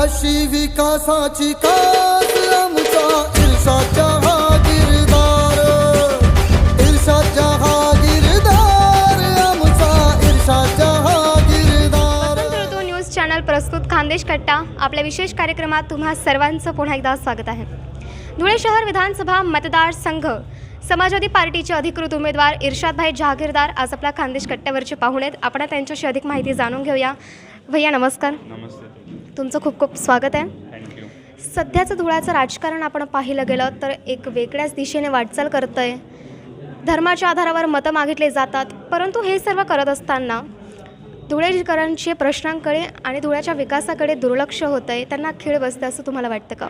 अशी विकासाची कास आमचा इर्षाच्या गिरदार, इर्षाच्या गिरदार, आमचा इर्षाच्या गिरदार. वसंत ऋतू न्यूज चॅनल प्रस्तुत खानदेश कट्टा आपल्या विशेष कार्यक्रमात तुम्हा सर्वांचं पुन्हा एकदा स्वागत आहे. धुळे शहर विधानसभा मतदारसंघ समाजवादी पार्टीचे अधिकृत उमेदवार इर्शादभाई जहागीरदार आज आपल्या खानदेश कट्ट्यावरचे पाहुणे आहेत. आपण त्यांच्याशी अधिक माहिती जाणून घेऊया. भैया नमस्कार. नमस्ते. तुमचं खूप खूप स्वागत आहे. थँक्यू. सध्याचं धुळ्याचं राजकारण आपण पाहिलं गेलं तर एक वेगळ्याच दिशेने वाटचाल करतं आहे. धर्माच्या आधारावर मतं मागितले जातात, परंतु हे सर्व करत असताना धुळेकरांचे प्रश्नांकडे आणि धुळ्याच्या विकासाकडे दुर्लक्ष होतं आहे. त्यांना खीळ बसते असं तुम्हाला वाटतं का?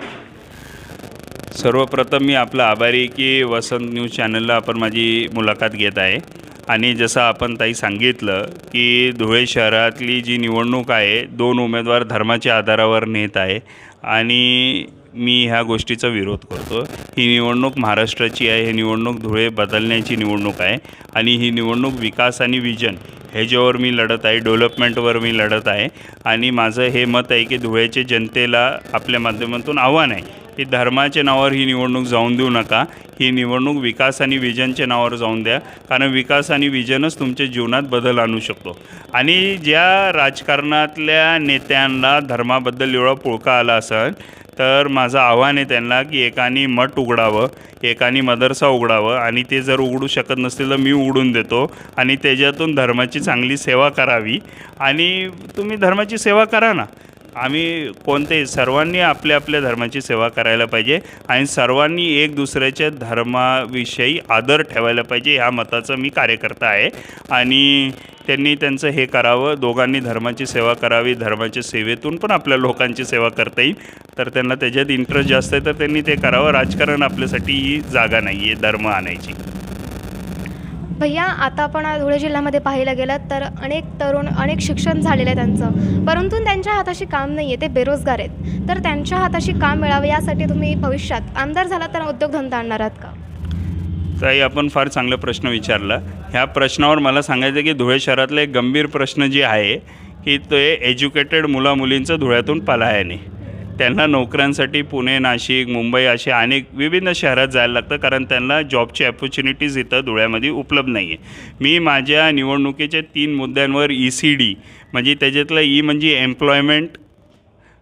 सर्वप्रथम मी आपला आभारी की वसंत न्यूज चॅनलला आपण माझी मुलाखत घेत आहे. आणि जसं आपण ताई सांगितलं की धुळे शहरातली जी निवडणूक आहे, दोन उमेदवार धर्माच्या आधारावर नेत आहे आणि मी ह्या गोष्टीचा विरोध करतो. ही निवडणूक महाराष्ट्राची आहे, ही निवडणूक धुळे बदलण्याची निवडणूक आहे आणि ही निवडणूक विकास आणि विजन ह्याच्यावर मी लढत आहे, डेव्हलपमेंटवर मी लढत आहे. आणि माझं हे मत आहे की धुळ्याच्या जनतेला आपल्या माध्यमातून आव्हान आहे की धर्माच्या नावावर ही निवडणूक जाऊन देऊ नका. ही निवडणूक विकास आणि विजनच्या नावावर जाऊन द्या, कारण विकास आणि विजनच तुमच्या जीवनात बदल आणू शकतो. आणि ज्या राजकारणातल्या नेत्यांना धर्माबद्दल एवढा पुळका आला असेल तर माझं आव्हान आहे त्यांना की एकाने मठ उघडावं, एकाने मदरसा उघडावं आणि ते जर उघडू शकत नसतील तर मी उघडून देतो आणि त्याच्यातून धर्माची चांगली सेवा करावी. आणि तुम्ही धर्माची सेवा करा ना. आम्ही सर्वांनी आपल्या आपल्या धर्माची सेवा करायला पाहिजे आणि सर्वांनी एक दुसऱ्याच्या धर्माविषयी आदर ठेवायला पाहिजे. ह्या मताचं मी कार्यकर्ता आहे आणि त्यांनी त्यांचं हे करावं. दोघांनी धर्माची सेवा करावी. धर्माच्या सेवेतून पण आपल्या लोकांची सेवा करता येईल. तर त्यांना त्याच्यात इंटरेस्ट जास्त आहे तर त्यांनी ते करावं. राजकारण आपल्यासाठी ही जागा नाही आहे धर्म आणायची. भैया आता आपण धुळे जिल्ह्यामध्ये पाहिलं गेलं तर अनेक तरुण अनेक शिक्षण झालेलं आहे त्यांचं, परंतु त्यांच्या हाताशी काम नाही आहे, ते बेरोजगार आहेत. तर त्यांच्या हाताशी काम मिळावं यासाठी तुम्ही भविष्यात आमदार झाला तर उद्योगधंदा आणणार आहात का? ताई, आपण फार चांगला प्रश्न विचारला. ह्या प्रश्नावर मला सांगायचं की धुळे शहरातला एक गंभीर प्रश्न जे आहे की ते एज्युकेटेड मुलामुलींचं धुळ्यातून पलायन. त्यांना नोकऱ्यांसाठी पुणे, नाशिक, मुंबई असे अनेक विभिन्न शहरात जायला लागतं, कारण त्यांना जॉबची ॲपॉर्च्युनिटीज इथं धुळ्यामध्ये उपलब्ध नाही आहे. मी माझ्या निवडणुकीच्या 3 मुद्द्यांवर ECD म्हणजे त्याच्यातलं म्हणजे एम्प्लॉयमेंट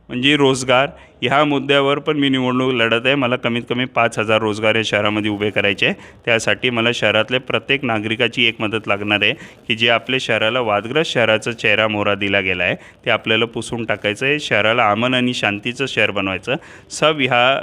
म्हणजे रोजगार, ह्या मुद्द्यावर पण मी निवडणूक लढत आहे. मला कमीत कमी 5,000 रोजगार या शहरामध्ये उभे करायचे आहे. त्यासाठी मला शहरातल्या प्रत्येक नागरिकाची एक मदत लागणार आहे की जे आपल्या शहराला वादग्रस्त शहराचा चेहरा मोहरा दिला गेला आहे ते आपल्याला पुसून टाकायचं आहे. शहराला अमन आणि शांतीचं शहर बनवायचं. सब ह्या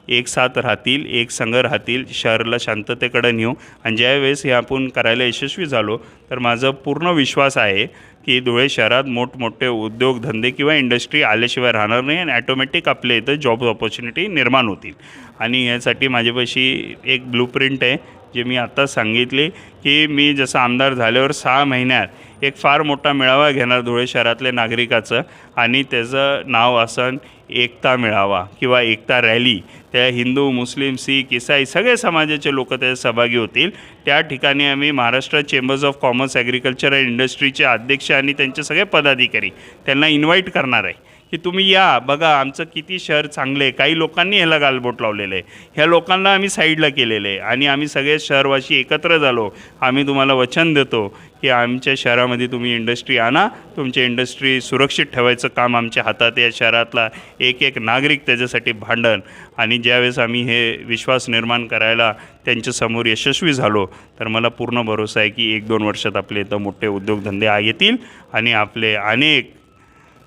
एक साथ राहतील, एक संघ राहतील, शहराला शांततेकडे नेऊ. आणि ज्यावेळेस हे आपण करायला यशस्वी झालो तर माझा पूर्ण विश्वास आहे की धुळे शहरात मोठमोठे उद्योगधंदे किंवा इंडस्ट्री आल्याशिवाय राहणार नाही आणि ॲटोमॅटिक आपल्या इथं जॉब ऑपॉर्च्युनिटी निर्माण होतील. आणि यासाठी माझ्यापाशी एक ब्लूप्रिंट आहे जे मी आत्ता सांगितले की मी जसं आमदार झाल्यावर 6 महिन्यात एक फार मोठा मेळावा घेणार धुळे शहरातल्या नागरिकाचं आणि त्याचं नाव असन एकता मेळावा किंवा एकता रॅली. त्या हिंदू, मुस्लिम, शीख, ईसाई सगळे समाजाचे लोक त्यात सहभागी होतील. त्या ठिकाणी आम्ही Maharashtra chambers of commerce, agriculture and इंडस्ट्रीचे अध्यक्ष आणि त्यांचे सगळे पदाधिकारी त्यांना इन्व्हाइट करणार आहे की तुम्ही या, बघा आमचं किती शहर चांगलं आहे. काही लोकांनी ह्याला गालबोट लावलेलं आहे, ह्या लोकांना आम्ही साईडला केलेलं आहे आणि आम्ही सगळे शहरवासी एकत्र झालो. आम्ही तुम्हाला वचन देतो की आमच्या शहरामध्ये तुम्ही इंडस्ट्री आणा, तुमची इंडस्ट्री सुरक्षित ठेवायचं काम आमच्या हातात. या शहरातला एक एक नागरिक त्याच्यासाठी भांडण. आणि ज्यावेळेस आम्ही हे विश्वास निर्माण करायला त्यांच्यासमोर यशस्वी झालो तर मला पूर्ण भरोसा आहे की 1-2 वर्षात आपले इथं मोठे उद्योगधंदे येतील आणि आपले अनेक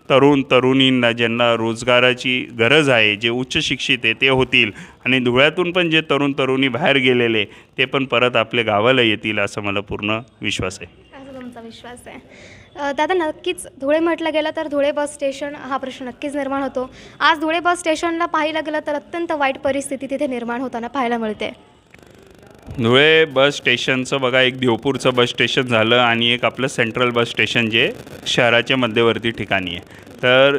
तरुणींना ज्यांना रोजगाराची गरज आहे, जे उच्च शिक्षित आहे ते होतील आणि धुळ्यातून पण जे तरुणी बाहेर गेलेले ते पण परत आपल्या गावाला येतील असं मला पूर्ण विश्वास आहे. असा तुमचा विश्वास आहे. दादा नक्कीच धुळे म्हटलं गेलं तर धुळे बस स्टेशन हा प्रश्न नक्कीच निर्माण होतो. आज धुळे बस स्टेशनला पाहिलं गेलं तर अत्यंत वाईट परिस्थिती तिथे निर्माण होताना पाहायला मिळते. धुळे बस स्टेशनचं बघा, एक देवपूरचं बस स्टेशन झालं आणि एक आपलं सेंट्रल बस स्टेशन जे शहराच्या मध्यवर्ती ठिकाणी आहे. तर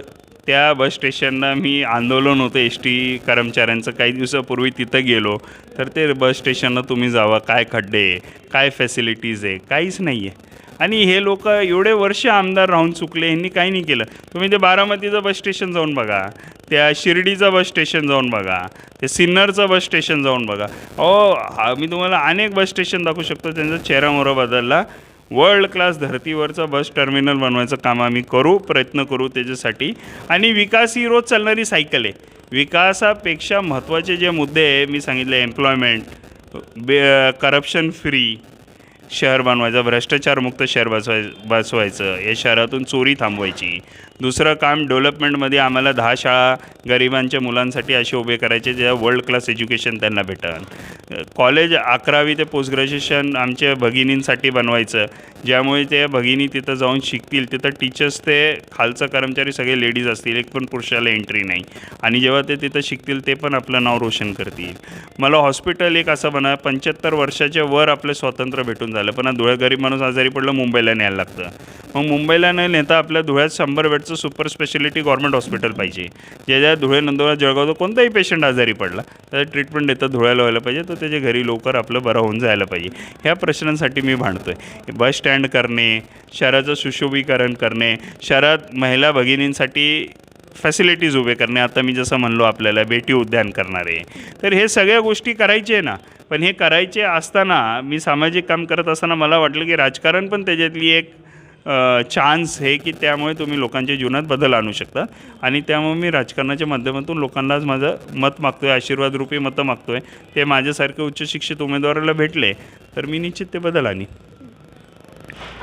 त्या बस स्टेशनला मी आंदोलन होतं ST कर्मचाऱ्यांचं काही दिवसापूर्वी, तिथं गेलो तर ते बस स्टेशनला तुम्ही जावा, काय खड्डे, काय फॅसिलिटीज आहे, काहीच नाही आहे. आणि हे लोक एवढे वर्ष आमदार राहून चुकले, ह्यांनी काही नाही केलं. तुम्ही ते बारामतीचं बस स्टेशन जाऊन बघा, त्या शिर्डीचं बस स्टेशन जाऊन बघा, ते सिन्नरचं बस स्टेशन जाऊन बघा. मी तुम्हाला अनेक बस स्टेशन दाखवू शकतो, त्यांचा चेहरामोहरा बदलला. वर्ल्ड क्लास धर्तीवरचं बस टर्मिनल बनवायचं काम आम्ही प्रयत्न करू त्याच्यासाठी. आणि विकास ही रोज चालणारी सायकल आहे. विकासापेक्षा महत्त्वाचे जे मुद्दे आहे मी सांगितले, एम्प्लॉयमेंट, करप्शन फ्री शहर बनवायचं, भ्रष्टाचारमुक्त शहर बसवायचं, या शहरातून चोरी थांबवायची. दुसरं काम, डेव्हलपमेंटमध्ये आम्हाला 10 शाळा गरिबांच्या मुलांसाठी असे उभे करायचे ज्या वर्ल्ड क्लास एज्युकेशन त्यांना भेटन. कॉलेज 11वी ते पोस्ट ग्रॅज्युएशन आमच्या भगिनींसाठी बनवायचं, ज्यामुळे ते भगिनी तिथं जाऊन शिकतील. तिथं टीचर्स ते खालचं कर्मचारी सगळे लेडीज असतील, एक पण पुरुषाला एंट्री नाही. आणि जेव्हा ते तिथं शिकतील ते पण आपलं नाव रोशन करतील. मला हॉस्पिटल एक असं बनवा, 75 वर्षाच्या वर आपलं स्वातंत्र्य भेटून झालं, पण धुळ्यात गरीब माणूस आजारी पडलं मुंबईला न्यायला लागतं. मग मुंबईला न नेता आपल्या धुळ्यात 100 बेडचं सुपर स्पेशालिटी गव्हर्नमेंट हॉस्पिटल पाहिजे, ज्या धुळे, नंदुरबार, जळगाव कोणताही पेशंट आजारी पडला त्याचं ट्रीटमेंट देतं धुळ्याला व्हायला पाहिजे, तर त्याच्या घरी लवकर आपलं बरं होऊन जायला पाहिजे. ह्या प्रश्नांसाठी मी भांडतो आहे. बस स्टँड करणे, शहराचं सुशोभीकरण करणे, शहरात महिला भगिनींसाठी फॅसिलिटीज उभे करणे, आता मी जसं म्हणलो आपल्याला बेटी उद्यान करणारे, तर हे सगळ्या गोष्टी करायचे आहे ना. पण हे करायचे असताना मी सामाजिक काम करत असताना मला वाटलं की राजकारण पण त्याच्यातली एक चान्स आहे की त्यामुळे तुम्ही लोकांच्या जीवनात बदल आणू शकता. आणि त्यामुळे मी राजकारणाच्या माध्यमातून लोकांनाच माझं मत मागतो आहे, आशीर्वादरूपी मतं मागतो आहे. ते माझ्यासारखे उच्च शिक्षित उमेदवाराला भेटले तर मी निश्चित ते बदल आणीन.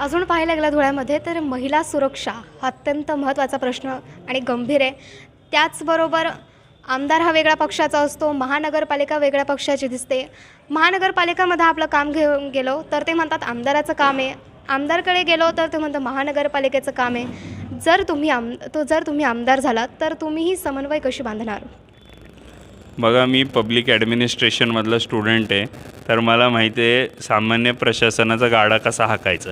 अजून पाहायला गेलं धुळ्यामध्ये तर महिला सुरक्षा हा अत्यंत महत्त्वाचा प्रश्न आणि गंभीर आहे. त्याचबरोबर आमदार हा वेगळ्या पक्षाचा असतो, महानगरपालिका वेगळ्या पक्षाची दिसते. महानगरपालिकामध्ये आपलं काम घेऊन गेलो तर ते म्हणतात आमदाराचं काम आहे, आमदारकडे गेलो तर ते म्हणतं महानगरपालिकेचं काम आहे. जर तुम्ही आमदार झालात तर तुम्ही ही समन्वय कशी बांधणार? बघा, मी पब्लिक ॲडमिनिस्ट्रेशनमधला स्टुडंट आहे, तर मला माहिती आहे सामान्य प्रशासनाचा गाडा कसा हाकायचा.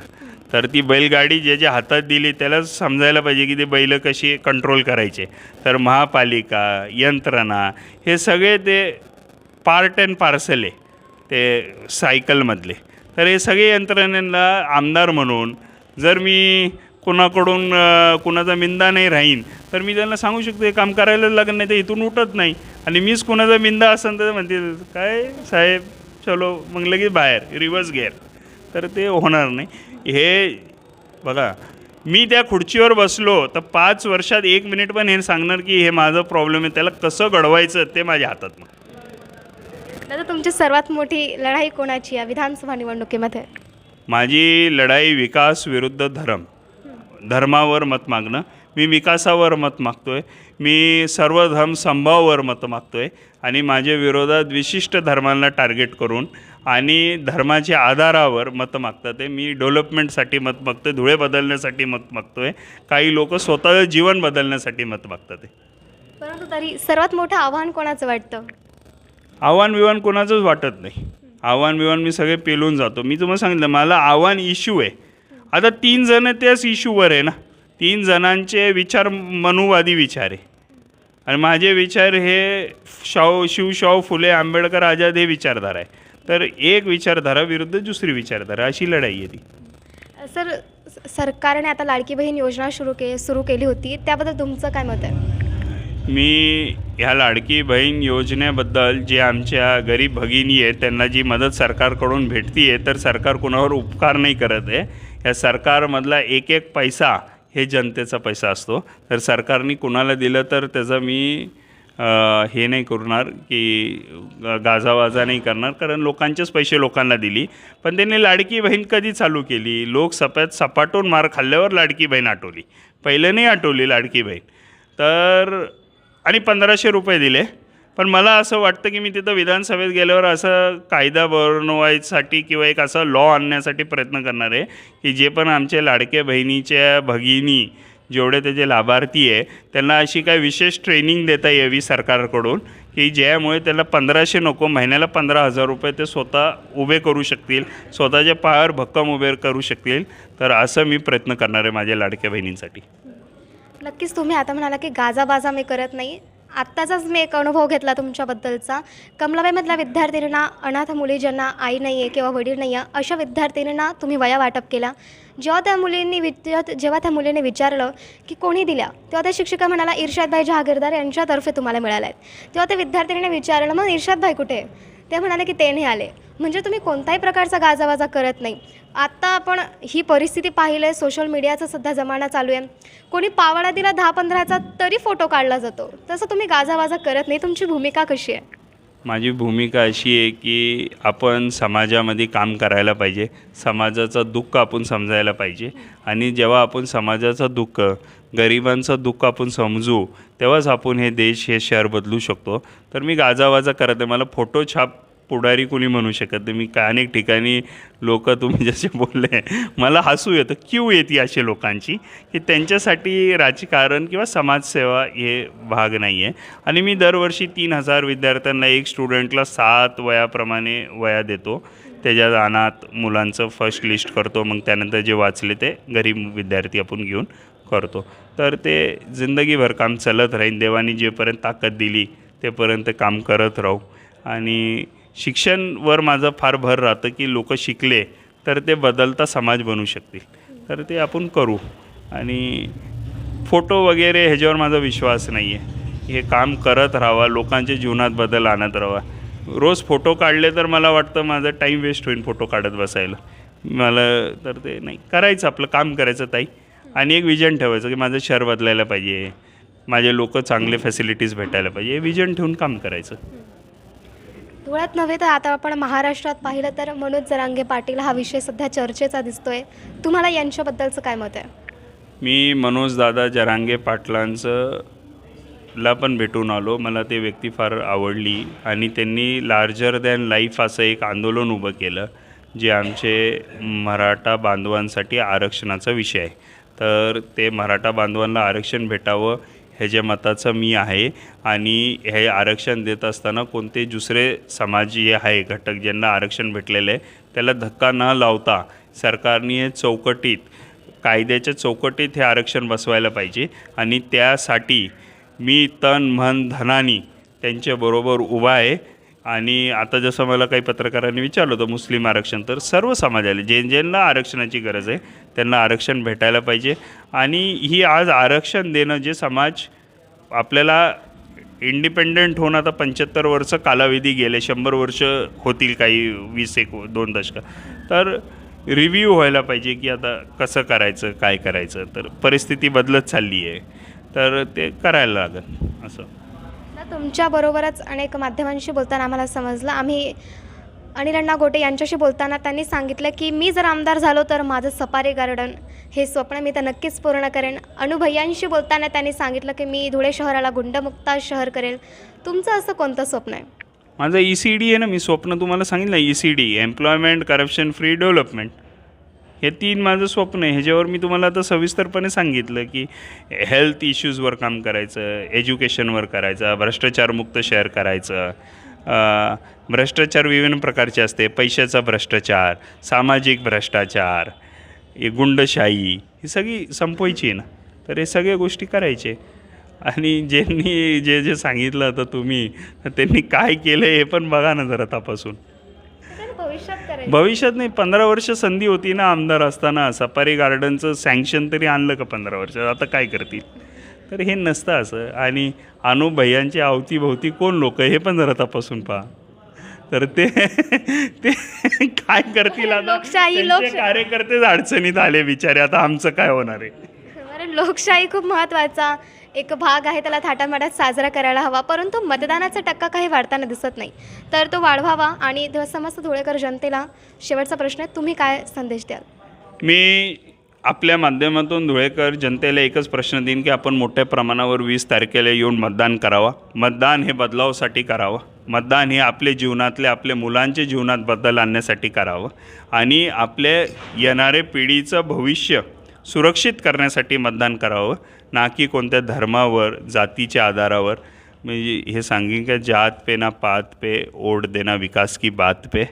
तर ती बैलगाडी ज्याच्या हातात दिली त्याला समजायला पाहिजे की ते बैल कशी कंट्रोल करायचे. तर महापालिका, यंत्रणा, हे सगळे ते पार्ट अँड पार्सल आहे ते सायकलमधले. तर हे सगळे यंत्रणेला आमदार म्हणून जर मी कुणाचा मिंदा नाही राहीन तर मी त्यांना सांगू शकतो हे काम करायला लागत नाही, ते इथून उठत नाही. आणि मीच कुणाचा मिंदा असेल तर म्हणतील काय साहेब चलो, मग लगेच बाहेर रिव्हर्स गिअर. तर ते होणार नाही. हे बघा, मी त्या खुर्चीवर बसलो तर 5 वर्षात 1 मिनिट पण हे सांगणार की हे माझं प्रॉब्लेम आहे, त्याला कसं घडवायचं ते माझ्या हातात. मग दादा, तुमची सर्वात मोठी लढाई कोणाची आहे विधानसभा निवडणुकीमध्ये? माझी लढाई विकास विरुद्ध धर्मावर मत मागणं. मी विकासावर मत मागतो आहे, मी सर्व धर्म समभावावर मत मागतो आहे. आणि माझ्या विरोधात विशिष्ट धर्मांना टार्गेट करून आणि धर्माच्या आधारावर मतं मागतात आहे. मी डेव्हलपमेंटसाठी मत मागतो आहे, धुळे बदलण्यासाठी मत मागतो आहे. काही लोक स्वतःचं जीवन बदलण्यासाठी मत मागतात आहे. परंतु तरी सर्वात मोठं आव्हान कोणाचं वाटतं? आव्हान कोणाचंच वाटत नाही. आव्हान मी सगळे पेलून जातो. मी तुम्हाला सांगितलं मला आव्हान इश्यू आहे. आता 3 जण त्याच इश्यूवर आहे ना. 3 जणांचे विचार मनुवादी विचार आहे आणि माझे विचार हे शिवशाहू फुले आंबेडकर आझाद हे विचारधारा आहे. तर एक विचारधारा विरुद्ध दुसरी विचारधारा अशी लढाई आहे ती. सर, सरकारने आता लाडकी बहीण योजना सुरू केली होती, त्याबद्दल तुमचं काय मत आहे? मी ह्या लाडकी बहीण योजनेबद्दल जे आमच्या गरीब भगिनी आहेत त्यांना जी मदत सरकारकडून भेटती आहे, तर सरकार कुणावर उपकार नाही करत आहे. या सरकारमधला एक पैसा हे जनतेचा पैसा असतो. तर सरकारने कुणाला दिलं तर त्याचा मी हे नाही करणार की गाजावाजा नाही करणार, कारण लोकांचेच पैसे लोकांना दिली. पण त्यांनी लाडकी बहीण कधी चालू केली? लोक सपाटून मार खाल्ल्यावर लाडकी बहीण आठवली, पहिलं नाही आठवली लाडकी बहीण. तर आणि 1500 रुपये दिले. पण मला असं वाटतं की मी तिथं विधानसभेत गेल्यावर असं कायदा बनवायसाठी किंवा एक असं लॉ आणण्यासाठी प्रयत्न करणार आहे की जे पण आमचे लाडक्या बहिणीच्या भगिनी जेवढे त्याचे लाभार्थी आहे त्यांना अशी काय विशेष ट्रेनिंग देता यावी सरकारकडून की ज्यामुळे त्याला 1500 नको, महिन्याला 15,000 रुपये ते स्वतः उभे करू शकतील, स्वतःच्या पायावर भक्कम उभे करू शकतील. तर असं मी प्रयत्न करणार आहे माझ्या लाडक्या बहिणींसाठी. नक्कीच तुम्ही आता म्हणाला की गाजाबाजा मी करत नाही आत्ताचाच मी एक अनुभव घेतला तुमच्याबद्दलचा. कमलाबाईमधल्या विद्यार्थिनींना, अनाथ मुली ज्यांना आई नाही आहे किंवा वडील नाही आहे, अशा विद्यार्थिनींना तुम्ही वह्या वाटप केला. जेव्हा त्या मुलीने विचारलं की कोणी दिल्या, तेव्हा त्या शिक्षिका म्हणाला इर्शादभाई जहागीरदार यांच्यातर्फे तुम्हाला मिळाल्या आहेत. तेव्हा त्या विद्यार्थिनीने विचारलं मग इर्शादभाई कुठे आहे? ते म्हणाले की ते नाही आले. म्हणजे तुम्ही कोणताही प्रकारचा गाजावाजा करत नाही. आत्ता आपण ही परिस्थिती पाहिली आहे, सोशल मीडियाचा सध्या जमाना चालू आहे. कोणी पावाडा दिला 10-15चा तरी फोटो काढला जातो. तसं तुम्ही गाजावाजा करत नाही. तुमची भूमिका कशी आहे? माझी भूमिका अशी आहे की आपण समाजामध्ये काम करायला पाहिजे, समाजाचं दुःख आपण समजायला पाहिजे आणि जेव्हा आपण समाजाचं दुःख, गरिबांचं दुःख आपण समजू तेव्हाच आपण हे देश, हे शहर बदलू शकतो. तर मी गाजावाजा करत आहे. मला फोटो छाप पुढारी कोणी म्हणू शकत नाही. मी अनेक ठिकाणी लोक तुम्ही जसे बोलले मला हसू येतं, क्यू येते असे लोकांची की त्यांच्यासाठी राजकारण किंवा समाजसेवा हे भाग नाही आहे. आणि मी दरवर्षी 3000 विद्यार्थ्यांना, एक स्टुडंटला 7 वयाप्रमाणे वया देतो. त्याच्यात अनाथ मुलांचं फर्स्ट लिस्ट करतो, मग त्यानंतर जे वाचले ते गरीब विद्यार्थी आपण घेऊन करतो. तर ते जिंदगीभर काम चालत राहील. देवाने जेपर्यंत ताकद दिली तेपर्यंत काम करत राहू. आणि शिक्षणावर माझं फार भर राहतं की लोक शिकले तर ते बदलता समाज बनू शकतील. तर ते आपण करू. आणि फोटो वगैरे ह्याच्यावर माझा विश्वास नाही आहे. हे काम करत राहावा, लोकांच्या जीवनात बदल आणत राहावा. रोज फोटो काढले तर मला वाटतं माझा टाईम वेस्ट होईल फोटो काढत बसायला मला. तर ते नाही करायचं, आपलं काम करायचं ताई. आणि एक विजन ठेवायचं की माझं शहर बदलायला पाहिजे, माझे लोक चांगले फॅसिलिटीज भेटायला पाहिजे, हे विजन ठेवून काम करायचं. धुळ्यात नव्हे तर आता आपण महाराष्ट्रात पाहिलं तर मनोज जरांगे पाटील हा विषय सध्या चर्चेचा दिसतोय. तुम्हाला यांच्याबद्दलचं काय मत आहे? मी मनोजदादा जरांगे पाटलांचं ला पण भेटून आलो. मला ते व्यक्ती फार आवडली आणि त्यांनी लार्जर दॅन लाईफ असं एक आंदोलन उभं केलं जे आमचे मराठा बांधवांसाठी आरक्षणाचा विषय आहे. तर ते मराठा बांधवांना आरक्षण भेटावं ह्याच्या मताचं मी आहे. आणि हे आरक्षण देत असताना कोणते दुसरे समाज जे आहे घटक ज्यांना आरक्षण भेटलेलं आहे त्याला धक्का न लावता सरकारने हे चौकटीत, कायद्याच्या चौकटीत हे आरक्षण बसवायला पाहिजे. आणि त्यासाठी मी तन मन धनानी त्यांच्याबरोबर उभा आहे. आणि आता जसं मला काही पत्रकारांनी विचारलं होतं मुस्लिम आरक्षण, तर सर्व समाजाला ज्यांना आरक्षणाची गरज आहे त्यांना आरक्षण भेटायला पाहिजे. आणि ही आज आरक्षण देणं जे समाज आपल्याला इंडिपेंडंट होऊन आता 75 वर्ष कालावधी गेले, 100 वर्ष होतील काही 20-1-2 दशक, तर रिव्ह्यू व्हायला पाहिजे की आता कसं करायचं, काय करायचं. तर परिस्थिती बदलत चालली आहे तर ते करायला लागेल असं. तुमच्याबरोबरच अनेक माध्यमांशी बोलताना आम्हाला समजलं, आम्ही अनिल अण्णा गोटे यांच्याशी बोलताना त्यांनी सांगितलं की मी जर आमदार झालो तर माझं सफारी गार्डन हे स्वप्न मी तर नक्कीच पूर्ण करेन. अनुभय्यांशी बोलताना त्यांनी सांगितलं की मी धुळे शहराला गुंडमुक्त शहर करेल. तुमचं असं कोणतं स्वप्न आहे? माझं ECD आहे ना, मी स्वप्न तुम्हाला सांगितलं ECD, employment corruption free development. हे 3 माझं स्वप्न आहे. ह्याच्यावर मी तुम्हाला आता सविस्तरपणे सांगितलं की हेल्थ इश्यूजवर काम करायचं, एज्युकेशनवर करायचं, भ्रष्टाचारमुक्त शहर करायचं. भ्रष्टाचार विविध प्रकारचे असते, पैशाचा भ्रष्टाचार, सामाजिक भ्रष्टाचार, गुंडशाही, ही सगळी संपवायची आहे ना. तर हे सगळ्या गोष्टी करायचे. आणि ज्यांनी जे सांगितलं होतं तुम्ही, त्यांनी काय केलं हे पण बघा ना जरा तपासून. भविष्यात नाही, 15 वर्ष संधी होती ना आमदार असताना. सफारी गार्डनचं सँक्शन तरी आणलं का 15 वर्षात? आता काय करतील? तर हे नसतं असं. आणि अनुभय्यांच्या अवतीभोवती कोण लोक हे पण जरा तपासून पहा. तर ते काय करतील आता? लोकशाही कार्यकर्तेच अडचणीत आले बिचारे. आता आमचं काय होणार आहे? लोकशाही खूप महत्त्वाचा एक भाग आहे, त्याला थाटामाटात साजरा करायला हवा. परंतु मतदानाचा टक्का काही वाढताना दिसत नाही, तर तो वाढवावा. आणि समस्त धुळेकर जनतेला शेवटचा प्रश्न आहे, तुम्ही काय संदेश द्याल? मी आपल्या माध्यमातून धुळेकर जनतेला एकच प्रश्न देईन की आपण मोठ्या प्रमाणावर 20 तारखेला येऊन मतदान करावं. मतदान हे बदलावासाठी करावं. मतदान हे आपल्या जीवनातल्या, आपल्या मुलांच्या जीवनात बदल आणण्यासाठी करावं. आणि आपल्या येणाऱ्या पिढीचं भविष्य सुरक्षित करण्यासाठी मतदान करावं, ना की कोणत्या धर्मावर, जातीच्या आधारावर. म्हणजे हे सांगेन का जात पे ना पात पे, ओढ देना विकास की बात पे.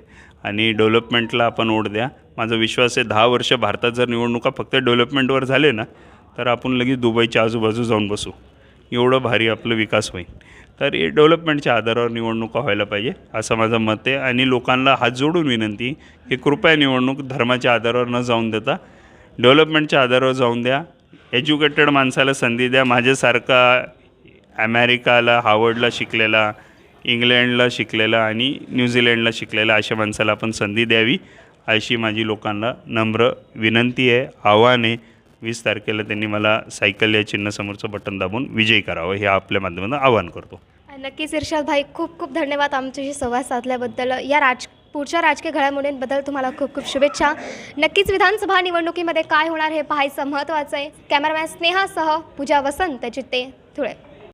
आणि डेव्हलपमेंटला आपण ओढ द्या. माझा विश्वास आहे 10 वर्ष भारतात जर निवडणुका फक्त डेव्हलपमेंटवर झाले ना तर आपण लगेच दुबईच्या आजूबाजू जाऊन बसू. एवढं भारी आपलं विकास होईल. तर हे डेव्हलपमेंटच्या आधारावर निवडणुका व्हायला पाहिजे असं माझं मत आहे. आणि लोकांना हात जोडून विनंती की कृपया निवडणूक धर्माच्या आधारावर न जाऊन देता डेव्हलपमेंटच्या आधारावर जाऊन द्या. एज्युकेटेड माणसाला संधी द्या. माझ्यासारखा अमेरिकाला हार्वर्डला शिकलेला, इंग्लंडला शिकलेला आणि न्यूझीलंडला शिकलेला अशा माणसाला आपण संधी द्यावी अशी माझी लोकांना नम्र विनंती आहे, आव्हान आहे. 20 तारखेला त्यांनी मला सायकल या चिन्हासमोरचं बटन दाबून विजयी करावं हे आपल्या माध्यमातून आवाहन करतो. नक्कीच इर्शाद भाई, खूप खूप धन्यवाद आमच्याशी संवाद साधल्याबद्दल. या पुढच्या राजकीय घडामोडींबद्दल तुम्हाला खूप खूप शुभेच्छा. नक्कीच विधानसभा निवडणुकीमध्ये काय होणार हे पाहायचं महत्त्वाचं आहे. कॅमेरामॅन स्नेहासह पूजा वसंत, चित्ते, धुळे.